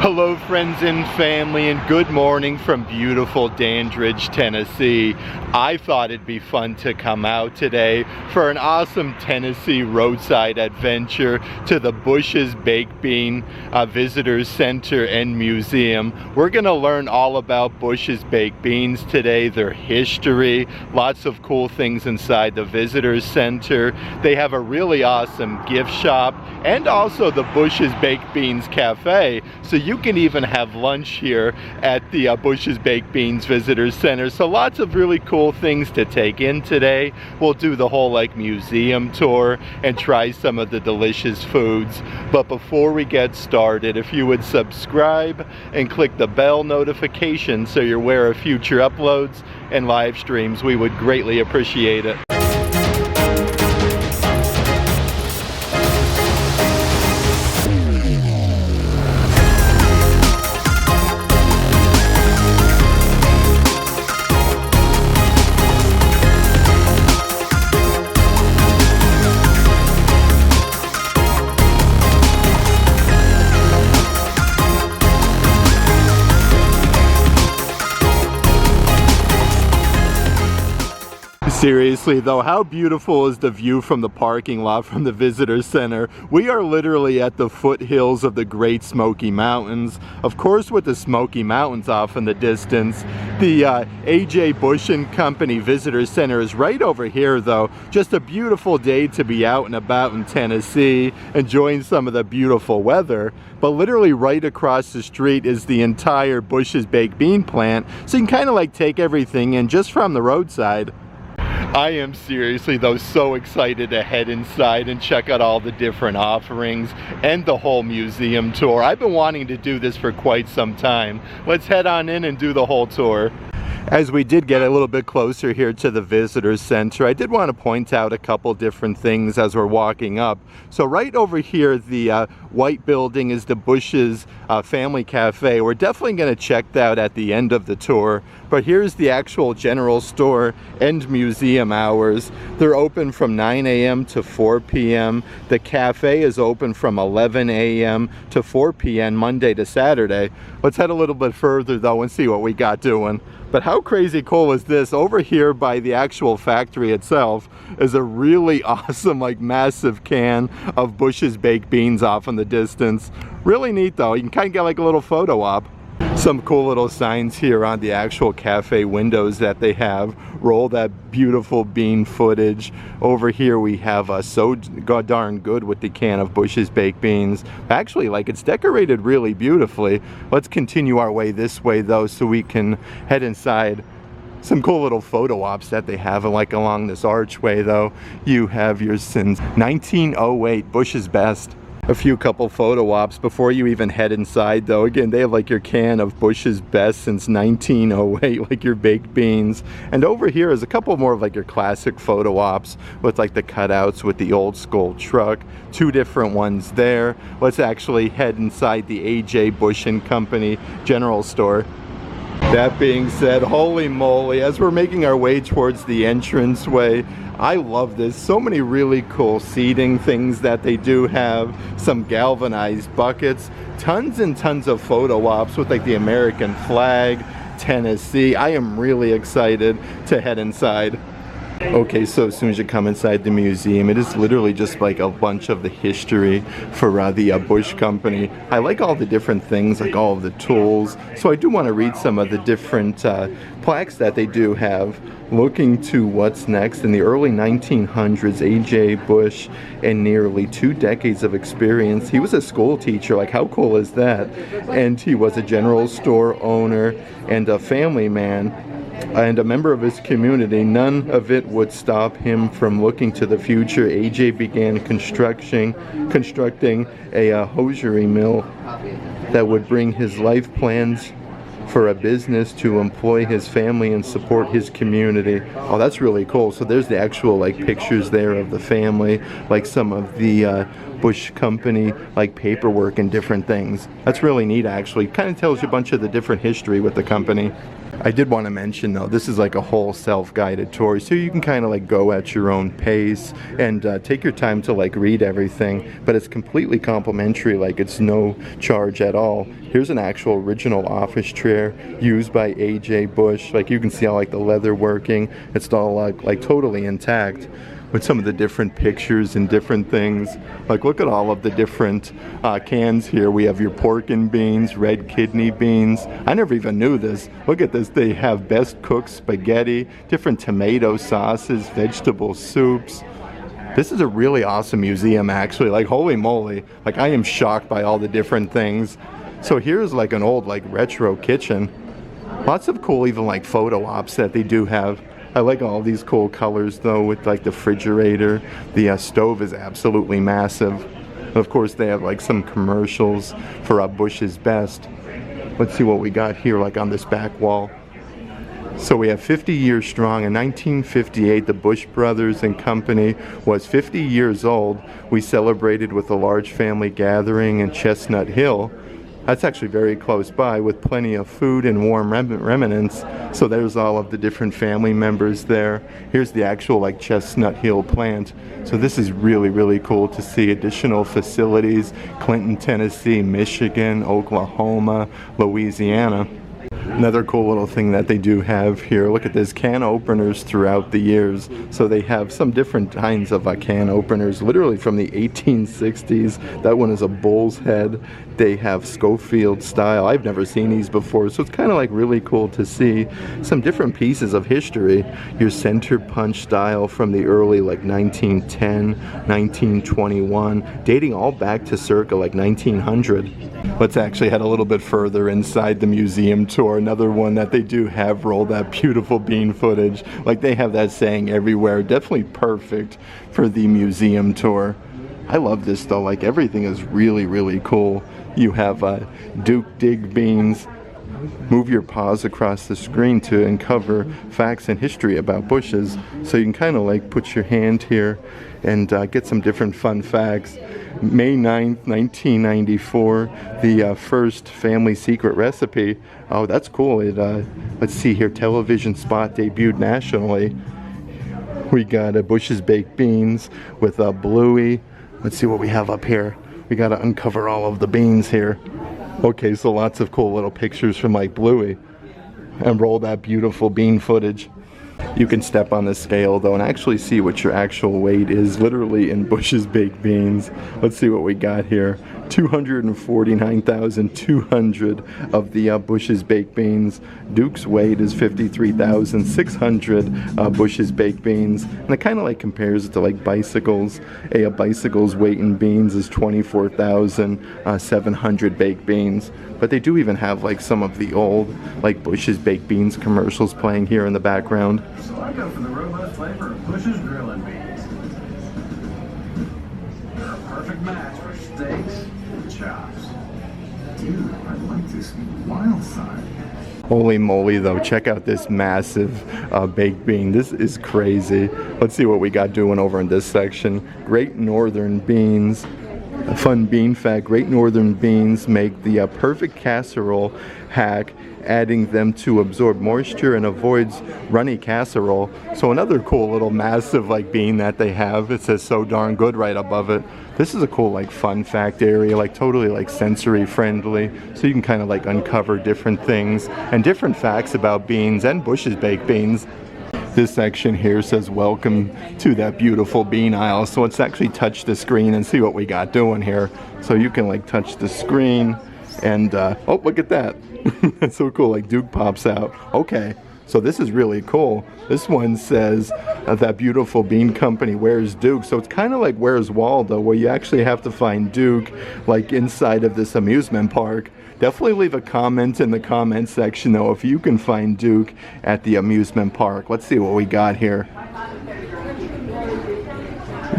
Hello friends and family, and good morning from beautiful Dandridge, Tennessee. I thought it'd be fun to come out today for an awesome Tennessee roadside adventure to the Bush's Baked Bean Visitors Center and Museum. We're going to learn all about Bush's Baked Beans today, their history, lots of cool things inside the Visitors Center. They have a really awesome gift shop and also the Bush's Baked Beans Cafe, so you can even have lunch here at the Bush's Baked Beans Visitors Center. So lots of really cool things to take in today. We'll do the whole museum tour and try some of the delicious foods. But before we get started, if you would subscribe and click the bell notification so you're aware of future uploads and live streams, we would greatly appreciate it. Seriously though, how beautiful is the view from the parking lot from the Visitor Center? We are literally at the foothills of the Great Smoky Mountains. Of course, with the Smoky Mountains off in the distance. The A.J. Bush & Company Visitor Center is right over here though. Just a beautiful day to be out and about in Tennessee, enjoying some of the beautiful weather. But literally right across the street is the entire Bush's Baked Bean plant, so you can kind of take everything in just from the roadside. I am seriously though so excited to head inside and check out all the different offerings and the whole museum tour. I've been wanting to do this for quite some time. Let's head on in and do the whole tour. As we did get a little bit closer here to the Visitors Center, I did want to point out a couple different things as we're walking up. So right over here, the white building is the Bush's Family Cafe. We're definitely going to check that out at the end of the tour. But here's the actual general store and museum hours. They're open from 9 a.m. to 4 p.m. The cafe is open from 11 a.m. to 4 p.m. Monday to Saturday. Let's head a little bit further though and see what we got doing. But how crazy cool is this? Over here by the actual factory itself is a really awesome, massive can of Bush's Baked Beans off in the distance. Really neat though. You can kind of get a little photo op. Some cool little signs here on the actual cafe windows that they have. Roll that beautiful bean footage. Over here we have So Darn Good with the can of Bush's Baked Beans. Actually, it's decorated really beautifully. Let's continue our way this way though so we can head inside. Some cool little photo ops that they have along this archway though. You have your since 1908 Bush's Best. A few couple photo ops before you even head inside though. Again, they have your can of Bush's Best since 1908, your baked beans. And over here is a couple more of your classic photo ops with the cutouts with the old school truck. Two different ones there. Let's actually head inside the A.J. Bush & Company general store. That being said, holy moly, as we're making our way towards the entranceway, I love this. So many really cool seating things that they do have. Some galvanized buckets. Tons and tons of photo ops with the American flag, Tennessee. I am really excited to head inside. Okay, so as soon as you come inside the museum, it is literally just a bunch of the history for the Bush Company. I like all the different things, all of the tools. So I do want to read some of the different plaques that they do have. Looking to what's next. In the early 1900s, A.J. Bush, and nearly 2 decades of experience. He was a school teacher. How cool is that? And he was a general store owner and a family man and a member of his community. None of it would stop him from looking to the future. A.J. began constructing a hosiery mill that would bring his life plans for a business to employ his family and support his community. Oh, that's really cool. So there's the actual pictures there of the family, some of the Bush Company paperwork and different things. That's really neat actually. Kind of tells you a bunch of the different history with the company. I did want to mention though, this is like a whole self-guided tour, so you can kind of like go at your own pace and take your time to like read everything, but it's completely complimentary, like it's no charge at all. Here's an actual original office chair used by A.J. Bush. Like you can see how like the leather working, it's all like totally intact, with some of the different pictures and different things. Like look at all of the different cans here. We have your pork and beans, red kidney beans. I never even knew this. Look at this. They have best cooked spaghetti, different tomato sauces, vegetable soups. This is a really awesome museum actually. Like holy moly. Like I am shocked by all the different things. So here's like an old like retro kitchen. Lots of cool even like photo ops that they do have. I like all these cool colors though, with like the refrigerator. The stove is absolutely massive. And of course they have like some commercials for Bush's Best. Let's see what we got here like on this back wall. So we have 50 years strong. In 1958, the Bush Brothers and Company was 50 years old. We celebrated with a large family gathering in Chestnut Hill. That's actually very close by, with plenty of food and warm remnants. So there's all of the different family members there. Here's the actual like Chestnut Hill plant. So this is really, really cool to see additional facilities. Clinton, Tennessee, Michigan, Oklahoma, Louisiana. Another cool little thing that they do have here, look at this, can openers throughout the years. So they have some different kinds of can openers, literally from the 1860s. That one is a bull's head. They have Schofield style. I've never seen these before, so it's kind of like really cool to see some different pieces of history. Your center punch style from the early like 1910, 1921, dating all back to circa like 1900. Let's actually head a little bit further inside the museum tour. Another one that they do have, roll that beautiful bean footage. Like they have that saying everywhere. Definitely perfect for the museum tour. I love this though, like everything is really, really cool. You have Duke Dig beans. Move your paws across the screen to uncover facts and history about bushes. So you can kind of like put your hand here and get some different fun facts. May 9th, 1994, the first family secret recipe. Oh, that's cool. It, let's see here, television spot debuted nationally. We got Bush's baked beans with Bluey. Let's see what we have up here. We got to uncover all of the beans here. Okay, so lots of cool little pictures from like Bluey. And roll that beautiful bean footage. You can step on the scale though and actually see what your actual weight is, literally in Bush's baked beans. Let's see what we got here. 249,200 of the Bush's baked beans. Duke's weight is 53,600 Bush's baked beans. And it kind of like compares it to like bicycles. A bicycle's weight in beans is 24,700 baked beans. But they do even have like some of the old like Bush's baked beans commercials playing here in the background. So I go for the robust flavor of Bush's grilling beans. They're a perfect match for steaks and chops. Dude, I like this wild side. Holy moly though, check out this massive baked bean. This is crazy. Let's see what we got doing over in this section. Great Northern beans. A fun bean fact, Great Northern beans make the perfect casserole hack, adding them to absorb moisture and avoids runny casserole. So another cool little massive like bean that they have. It says so darn good right above it. This is a cool like fun fact area, like totally like sensory friendly. So you can kind of like uncover different things and different facts about beans and Bush's baked beans. This section here says welcome to that beautiful bean aisle. So let's actually touch the screen and see what we got doing here. So you can like touch the screen and oh, look at that. That's so cool, like Duke pops out. Okay, so this is really cool. This one says that beautiful bean company, where's Duke? So it's kind of like Where's Waldo, where you actually have to find Duke like inside of this amusement park. Definitely leave a comment in the comment section though if you can find Duke at the amusement park. Let's see what we got here.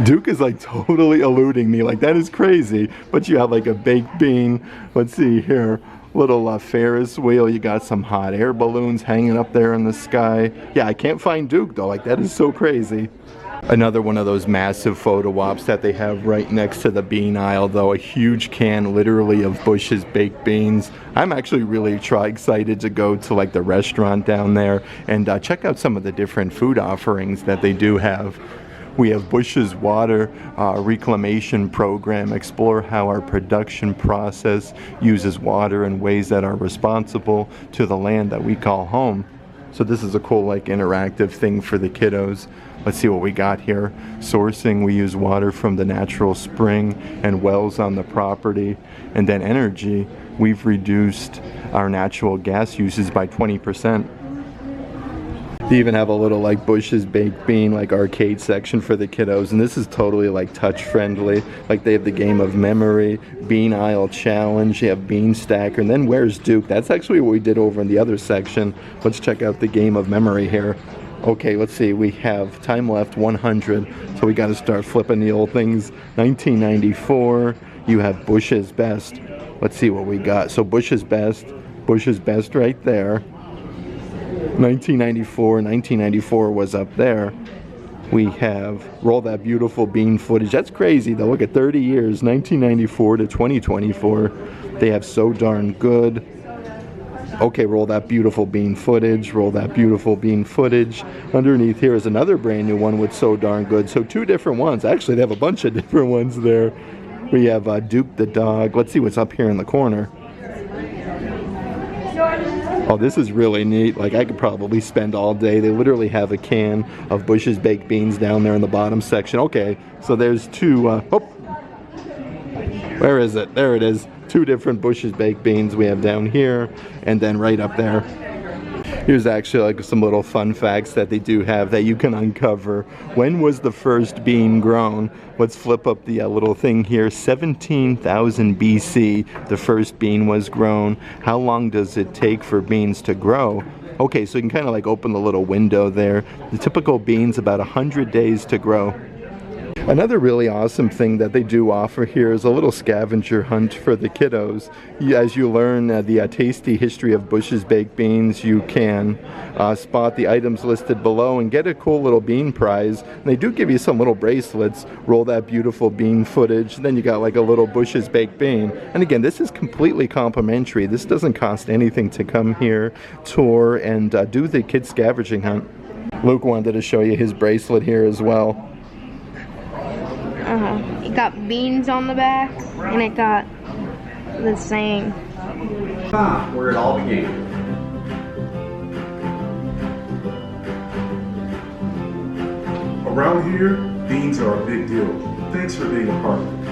Duke is like totally eluding me, like that is crazy. But you have like a baked bean. Let's see here, little Ferris wheel. You got some hot air balloons hanging up there in the sky. Yeah, I can't find Duke though, like that is so crazy. Another one of those massive photo ops that they have right next to the bean aisle, though. A huge can literally of Bush's baked beans. I'm actually really excited to go to like the restaurant down there and check out some of the different food offerings that they do have. We have Bush's water reclamation program. Explore how our production process uses water in ways that are responsible to the land that we call home. So this is a cool like interactive thing for the kiddos. Let's see what we got here. Sourcing, we use water from the natural spring and wells on the property. And then energy, we've reduced our natural gas uses by 20%. They even have a little like Bush's baked bean like arcade section for the kiddos, and this is totally like touch friendly. Like they have the game of memory, bean aisle challenge, you have bean stacker, and then where's Duke? That's actually what we did over in the other section. Let's check out the game of memory here. Okay, let's see, we have time left 100, so we got to start flipping the old things. 1994, you have Bush's best. Let's see what we got. So Bush's best right there. 1994 was up there. We have roll that beautiful bean footage. That's crazy though. Look at 30 years, 1994 to 2024. They have so darn good. Okay, roll that beautiful bean footage. Roll that beautiful bean footage. Underneath here is another brand new one with so darn good. So two different ones. Actually, they have a bunch of different ones there. We have Duke the dog. Let's see what's up here in the corner. Oh, this is really neat. Like I could probably spend all day. They literally have a can of Bush's baked beans down there in the bottom section. Okay, so there's two, where is it? There it is. Two different Bush's baked beans we have down here and then right up there. Here's actually like some little fun facts that they do have that you can uncover. When was the first bean grown? Let's flip up the little thing here. 17,000 BC, the first bean was grown. How long does it take for beans to grow? Okay, so you can kind of like open the little window there. The typical bean's about 100 days to grow. Another really awesome thing that they do offer here is a little scavenger hunt for the kiddos. As you learn the tasty history of Bush's baked beans, you can spot the items listed below and get a cool little bean prize. And they do give you some little bracelets. Roll that beautiful bean footage. Then you got like a little Bush's baked bean. And again, this is completely complimentary. This doesn't cost anything to come here, tour, and do the kids scavenging hunt. Luke wanted to show you his bracelet here as well. It got beans on the back, and it got the saying. Where it all began. Around here, beans are a big deal. Thanks for being a part of it.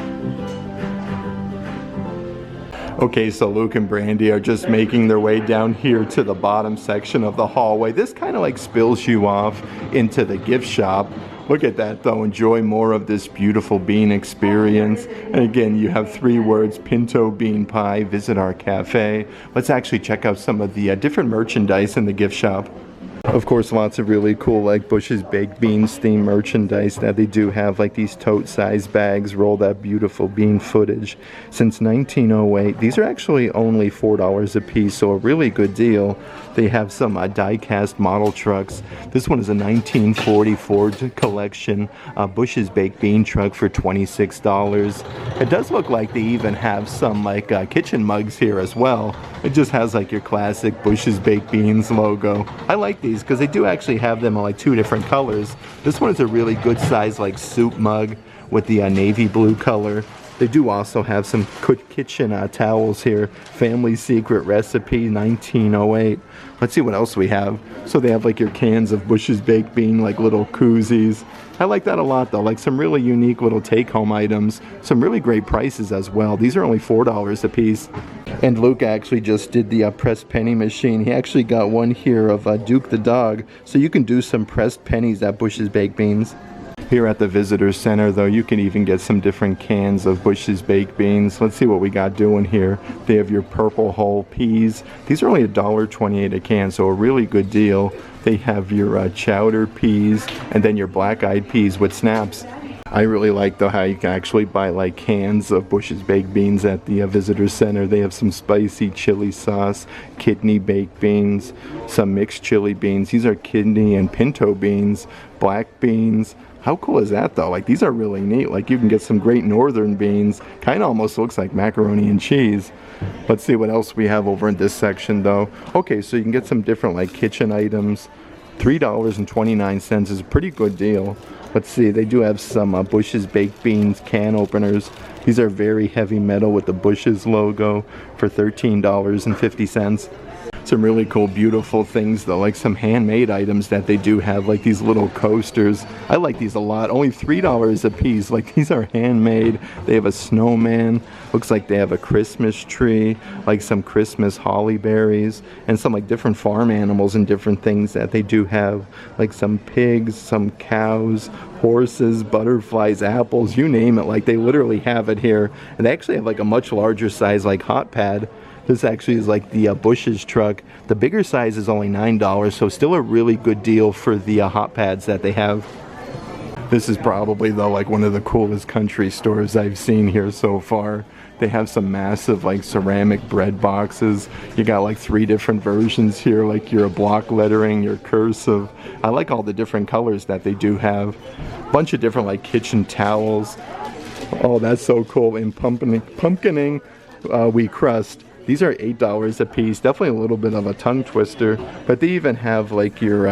Okay, so Luke and Brandy are just making their way down here to the bottom section of the hallway. This kind of like spills you off into the gift shop. Look at that though, enjoy more of this beautiful bean experience. And again, you have 3 words, pinto bean pie, visit our cafe. Let's actually check out some of the different merchandise in the gift shop. Of course, lots of really cool like Bush's baked beans themed merchandise that they do have, like these tote size bags. Roll that beautiful bean footage. Since 1908, these are actually only $4 a piece, so a really good deal. They have some die-cast model trucks. This one is a 1940 Ford collection Bush's baked bean truck for $26. It does look like they even have some like kitchen mugs here as well. It just has like your classic Bush's baked beans logo. I like these because they do actually have them in like 2 different colors. This one is a really good size like soup mug with the navy blue color. They do also have some kitchen towels here. Family secret recipe, 1908. Let's see what else we have. So they have like your cans of Bush's baked bean, like little koozies. I like that a lot though, like some really unique little take-home items. Some really great prices as well. These are only $4 a piece. And Luke actually just did the pressed penny machine. He actually got one here of Duke the dog. So you can do some pressed pennies at Bush's baked beans. Here at the Visitor Center, though, you can even get some different cans of Bush's baked beans. Let's see what we got doing here. They have your purple hull peas. These are only $1.28 a can, so a really good deal. They have your chowder peas and then your black-eyed peas with snaps. I really like though how you can actually buy like cans of Bush's baked beans at the visitor center. They have some spicy chili sauce, kidney baked beans, some mixed chili beans. These are kidney and pinto beans, black beans. How cool is that though? Like these are really neat. Like you can get some great northern beans. Kind of almost looks like macaroni and cheese. Let's see what else we have over in this section though. Okay, so you can get some different like kitchen items. $3.29 is a pretty good deal. Let's see, they do have some Bush's baked beans can openers. These are very heavy metal with the Bush's logo for $13.50. Some really cool, beautiful things though, like some handmade items that they do have, like these little coasters. I like these a lot. Only $3 a piece. Like these are handmade. They have a snowman. Looks like they have a Christmas tree, like some Christmas holly berries, and some like different farm animals and different things that they do have, like some pigs, some cows, horses, butterflies, apples, you name it. Like they literally have it here. And they actually have like a much larger size like hot pad. This actually is like the Bush's truck. The bigger size is only $9, so still a really good deal for the hot pads that they have. This is probably though like one of the coolest country stores I've seen here so far. They have some massive like ceramic bread boxes. You got like 3 different versions here, like your block lettering, your cursive. I like all the different colors that they do have. Bunch of different like kitchen towels. Oh, that's so cool. And pumpkining wheat crust. These are $8 a piece. Definitely a little bit of a tongue twister, but they even have like your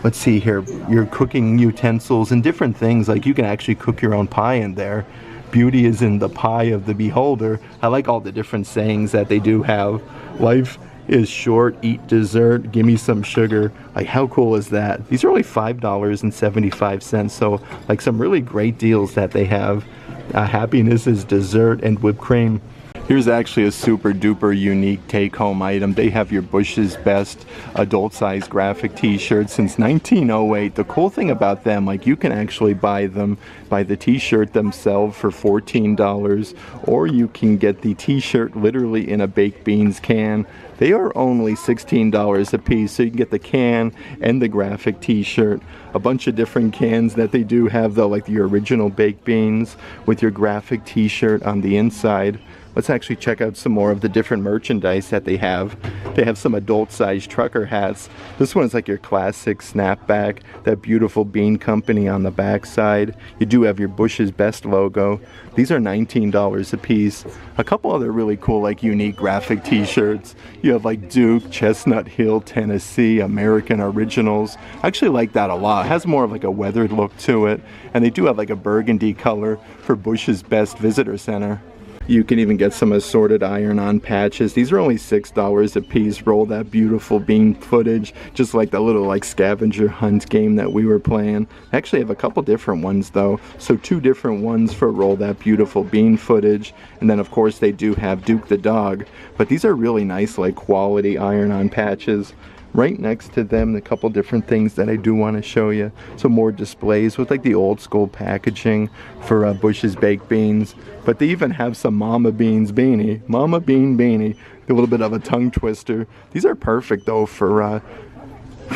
let's see here, your cooking utensils and different things. Like you can actually cook your own pie in there. Beauty is in the pie of the beholder. I like all the different sayings that they do have. Life is short, eat dessert, give me some sugar. Like how cool is that? These are only $5.75, so like some really great deals that they have. Happiness is dessert and whipped cream. Here's actually a super duper unique take-home item. They have your Bush's Best adult size graphic t-shirts since 1908. The cool thing about them, like you can actually buy the t-shirt themselves for $14, or you can get the t-shirt literally in a baked beans can. They are only $16 a piece, so you can get the can and the graphic t-shirt. A bunch of different cans that they do have though, like your original baked beans with your graphic t-shirt on the inside. Let's actually check out some more of the different merchandise that they have. They have some adult-sized trucker hats. This one is like your classic snapback, that beautiful bean company on the back side. You do have your Bush's Best logo. These are $19 a piece. A couple other really cool, like unique graphic t-shirts. You have like Duke, Chestnut Hill, Tennessee, American Originals. I actually like that a lot. It has more of like a weathered look to it. And they do have like a burgundy color for Bush's Best Visitor Center. You can even get some assorted iron-on patches. These are only $6 a piece. Roll that beautiful bean footage, just like the little like scavenger hunt game that we were playing. I actually have a couple different ones though. So 2 different ones for roll that beautiful bean footage. And then of course they do have Duke the dog. But these are really nice like quality iron-on patches. Right next to them, a couple different things that I do want to show you. Some more displays with like the old school packaging for Bush's baked beans. But they even have some Mama Beans beanie. Mama Bean beanie. A little bit of a tongue twister. These are perfect though for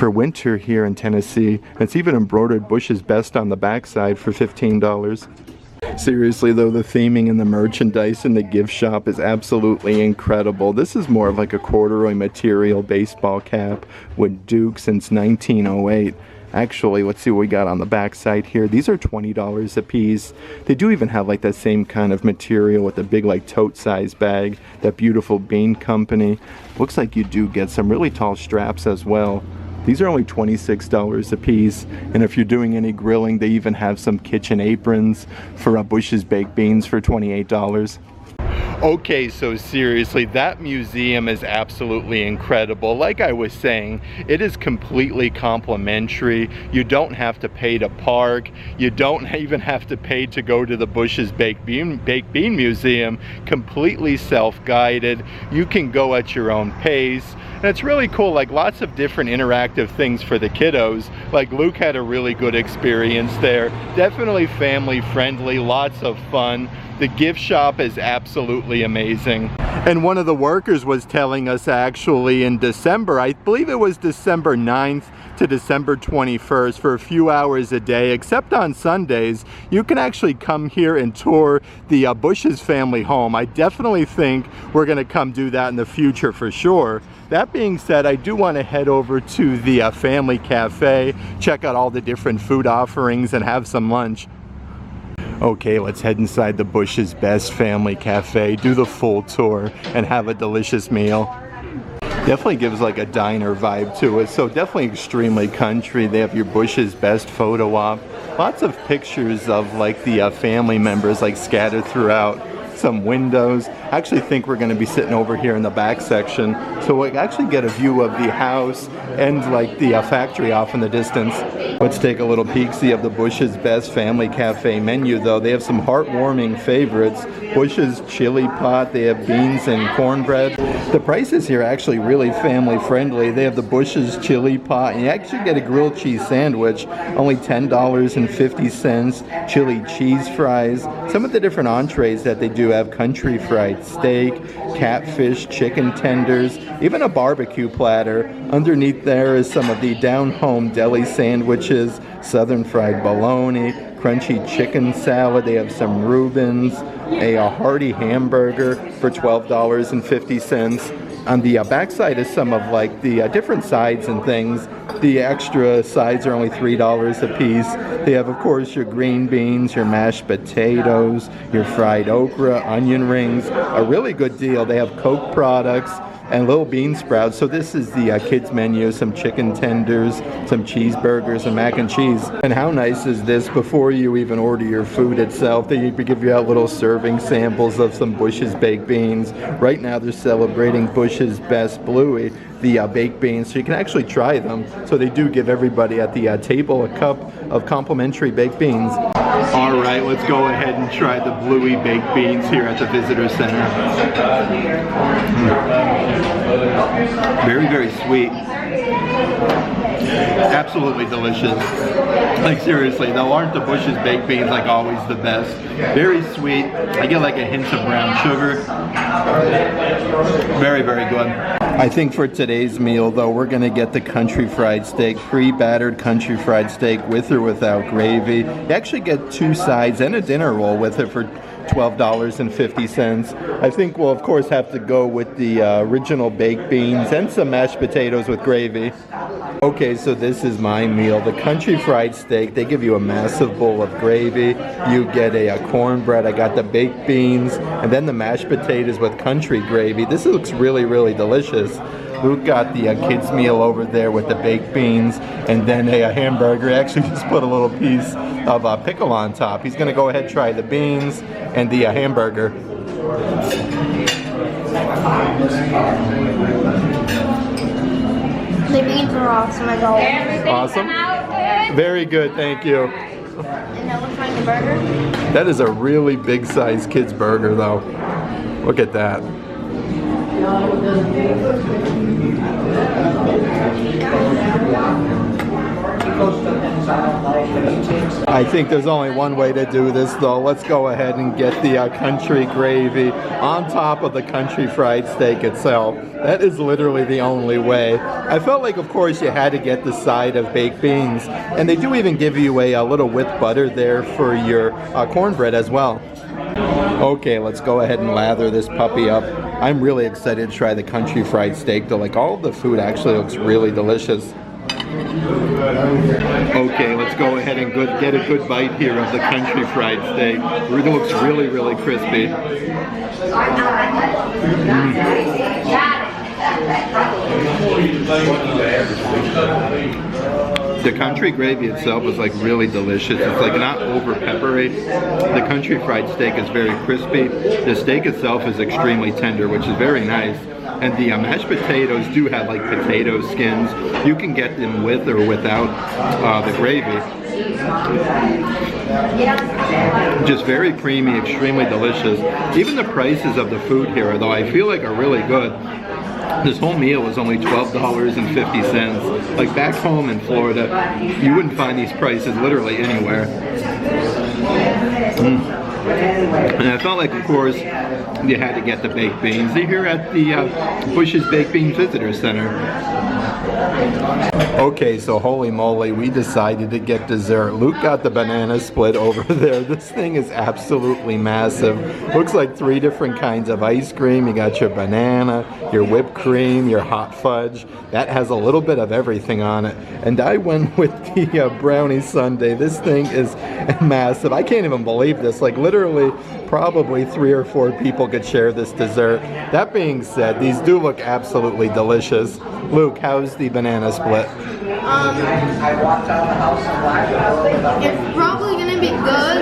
winter here in Tennessee. It's even embroidered Bush's Best on the backside for $15. Seriously though, the theming and the merchandise in the gift shop is absolutely incredible. This is more of like a corduroy material baseball cap with Duke since 1908. Actually, let's see what we got on the back side here. These are $20 a piece. They do even have like that same kind of material with a big like tote size bag. That beautiful bean company. Looks like you do get some really tall straps as well. These are only $26 a piece, and if you're doing any grilling, they even have some kitchen aprons for Bush's baked beans for $28. Okay, so seriously, that museum is absolutely incredible. Like I was saying, it is completely complimentary. You don't have to pay to park. You don't even have to pay to go to the Bush's Baked Bean Museum. Completely self-guided. You can go at your own pace. And it's really cool, like lots of different interactive things for the kiddos. Like Luke had a really good experience there. Definitely family friendly, lots of fun. The gift shop is absolutely amazing. And one of the workers was telling us actually in December, I believe it was December 9th, to December 21st for a few hours a day, except on Sundays. You can actually come here and tour the Bush's family home. I definitely think we're going to come do that in the future for sure. That being said, I do want to head over to the family cafe, check out all the different food offerings, and have some lunch. Okay, let's head inside the Bush's Best Family Cafe, do the full tour, and have a delicious meal. Definitely gives like a diner vibe to it, so definitely extremely country. They have your Bush's Best photo op. Lots of pictures of like the family members like scattered throughout. Some windows. I actually think we're going to be sitting over here in the back section, so we'll actually get a view of the house and like the factory off in the distance. Let's take a little peek-see of the Bush's Best Family Cafe menu though. They have some heartwarming favorites. Bush's chili pot, they have beans and cornbread. The prices here are actually really family friendly. They have the Bush's chili pot, and you actually get a grilled cheese sandwich, only $10.50, chili cheese fries. Some of the different entrees that they do have country fried steak, catfish, chicken tenders, even a barbecue platter. Underneath there is some of the down-home deli sandwiches, southern fried bologna, crunchy chicken salad. They have some Reubens, a hearty hamburger for $12.50. On the backside is some of like the different sides and things. The extra sides are only $3 a piece. They have, of course, your green beans, your mashed potatoes, your fried okra, onion rings. A really good deal. They have Coke products and little bean sprouts. So this is the kids menu, some chicken tenders, some cheeseburgers, and mac and cheese. And how nice is this? Before you even order your food itself, they give you out little serving samples of some Bush's baked beans. Right now they're celebrating Bush's Best Bluey, the baked beans, so you can actually try them. So they do give everybody at the table a cup of complimentary baked beans. All right, let's go ahead and try the Bluey baked beans here at the Visitor Center. Very, very sweet. Absolutely delicious. Like seriously, though, aren't the Bush's baked beans like always the best? Very sweet. I get like a hint of brown sugar. Very, very good. I think for today's meal, though, we're going to get the country fried steak, pre-battered country fried steak with or without gravy. You actually get 2 sides and a dinner roll with it for $12.50. I think we'll of course have to go with the original baked beans and some mashed potatoes with gravy. Okay, so this is my meal. The country fried steak, they give you a massive bowl of gravy. You get a cornbread. I got the baked beans and then the mashed potatoes with country gravy. This looks really, really delicious. Luke got the kids meal over there with the baked beans and then a hamburger. I actually just put a little piece of pickle on top. He's going to go ahead and try the beans and the hamburger. The beans are awesome as always. Awesome. Very good, thank you. And now we're trying the burger. That is a really big size kid's burger though. Look at that. I think there's only one way to do this though. Let's go ahead and get the country gravy on top of the country fried steak itself. That is literally the only way. I felt like of course you had to get the side of baked beans, and they do even give you a little whipped butter there for your cornbread as well. Okay, let's go ahead and lather this puppy up. I'm really excited to try the country fried steak though. Like all of the food actually looks really delicious. Okay, let's go ahead and get a good bite here of the country fried steak. It looks really, really crispy. The country gravy itself is like really delicious. It's like not over peppery. The country fried steak is very crispy. The steak itself is extremely tender, which is very nice. And the mashed potatoes do have like potato skins. You can get them with or without the gravy. Just very creamy, extremely delicious. Even the prices of the food here, though, I feel like are really good. This whole meal was only $12.50. Like back home in Florida, you wouldn't find these prices literally anywhere. And I felt like, of course, you had to get the baked beans. They're here at the Bush's Baked Bean Visitor Center. Okay, so holy moly, we decided to get dessert. Luke got the banana split over there. This thing is absolutely massive. Looks like 3 different kinds of ice cream. You got your banana, your whipped cream, your hot fudge. That has a little bit of everything on it. And I went with the brownie sundae. This thing is massive. I can't even believe this. Like literally, probably 3 or 4 people could share this dessert. That being said, these do look absolutely delicious. Luke, how's the banana split? It's probably gonna be good.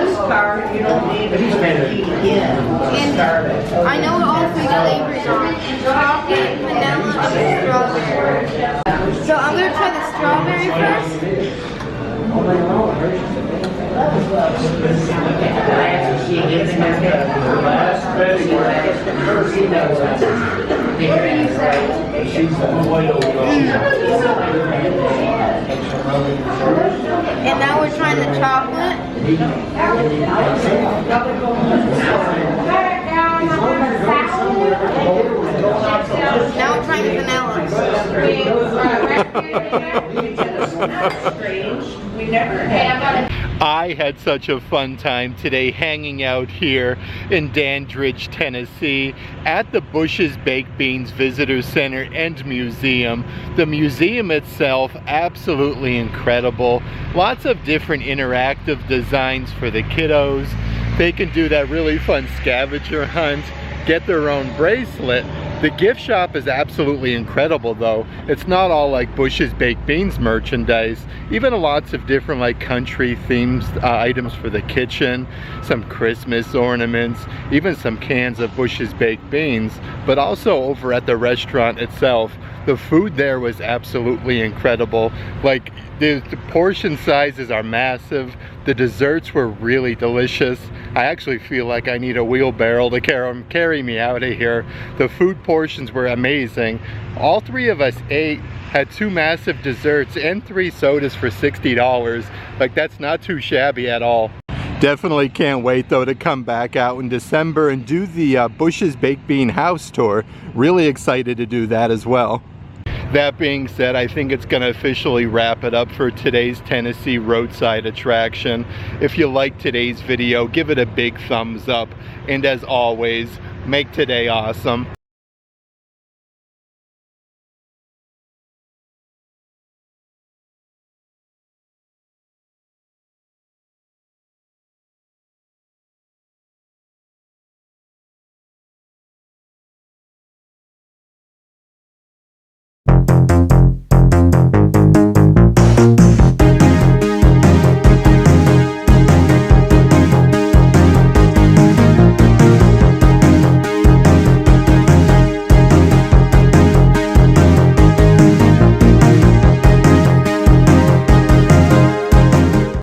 And I know what all 3 flavors are: chocolate, vanilla, and strawberry. So I'm gonna try the strawberry first. And now we're trying the chocolate. Now we're trying the vanilla. I had such a fun time today hanging out here in Dandridge, Tennessee at the Bush's Baked Beans Visitor Center and Museum. The museum itself, absolutely incredible. Lots of different interactive designs for the kiddos. They can do that really fun scavenger hunt, get their own bracelet. The gift shop is absolutely incredible though. It's not all like Bush's Baked Beans merchandise. Even lots of different like country themed items for the kitchen, some Christmas ornaments, even some cans of Bush's Baked Beans. But also over at the restaurant itself, the food there was absolutely incredible. Like the portion sizes are massive. The desserts were really delicious. I actually feel like I need a wheelbarrow to carry me out of here. The food portions were amazing. All 3 of us ate, had 2 massive desserts and 3 sodas for $60. Like that's not too shabby at all. Definitely can't wait though to come back out in December and do the Bush's Baked Bean house tour. Really excited to do that as well. That being said, I think it's going to officially wrap it up for today's Tennessee roadside attraction. If you liked today's video, give it a big thumbs up. And as always, make today awesome.